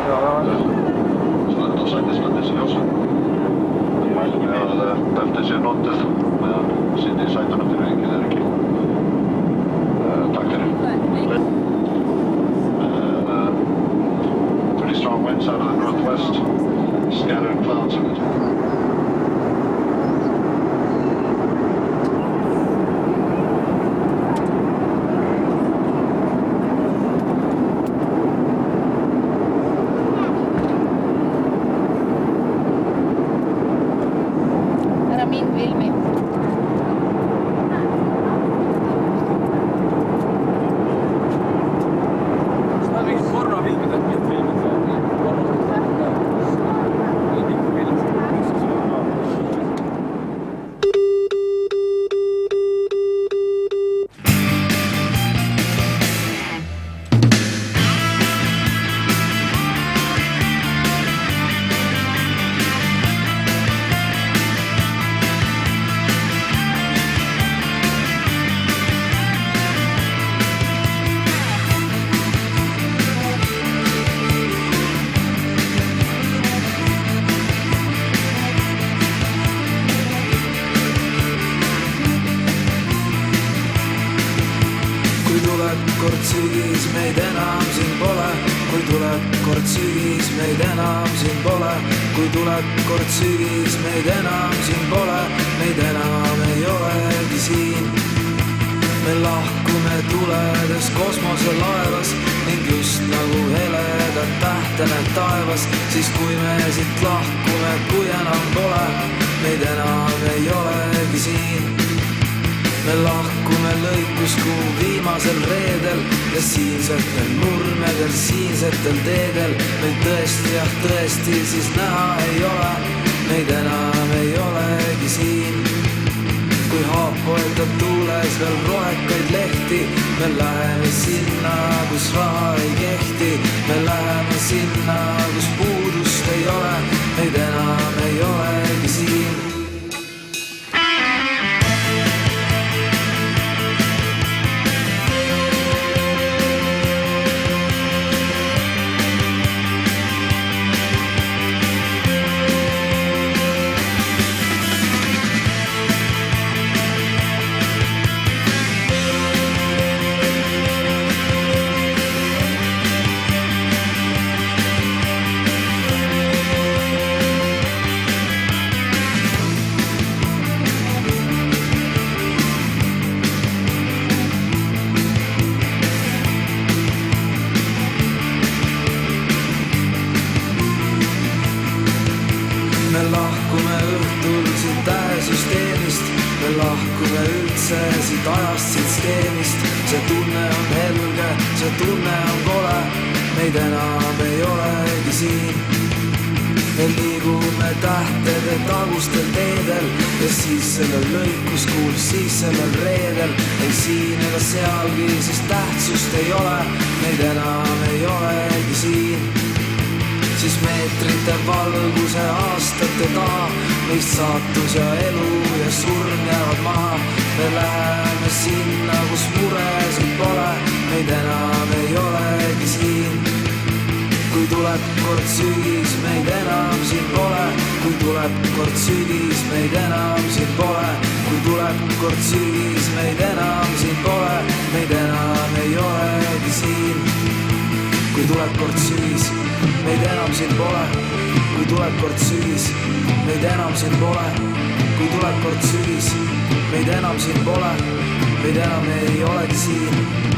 Så då sätter det sig också. Ja, efter sig något men sen det sätter något i vägen där ikväll. Tackar. Pretty strong winds out of the northwest. Scattered clouds in it. Kord sügis meid enam siin pole, kui tuleb kord sügis meid enam siin pole, kui tuleb kord sügis meid enam siin pole, meid enam ei olegi siin. Me lahkume tuledes kosmoselaevas ning just nagu heledad tähtened taevas, siis kui me siit lahkume, kui enam pole, meid enam ei olegi siin. Me lahkume lõikuskuu viimasel reedel ja siinsetel nurmedel, siinsetel teedel meid tõesti, jah tõesti siis näha ei ole, meid enam ei olegi siin. Kui haapoetab tuules veel rohekaid lehti, me läheme sinna, kus raha ei kehti, me läheme sinna, kus puudust ei ole, meid enam ei olegi siin. Me lahkume õhtul siit tähesüsteemist, me lahkume üldse siit ajast, siit skeemist. See tunne on helge, see tunne on kole, meid enam ei olegi siin. Me liigume tähtede tagustel teedel ja siis sellel lõikuskuul, siis sellel reedel. Ei siin ega sealgi, siis tähtsust ei ole, meid enam ei olegi siin. Siis meetrite valguse aastate taha, meist saatus ja elu ja surm jäävad maha. Me läheme sinna, kus muresid pole, meid enam ei olegi siin. Kui tuleb kord sügis, meid enam siin pole, kui tuleb kord sügis, meid enam siin pole, kui tuleb kord sügis, meid enam siin pole, meid enam ei olegi siin. Kui tuleb kord sügis, meid enam siin pole, kui tuleb kord sügis, meid enam siin pole, kui tuleb kord sügis, meid enam siin pole, meid enam ei olegi siin.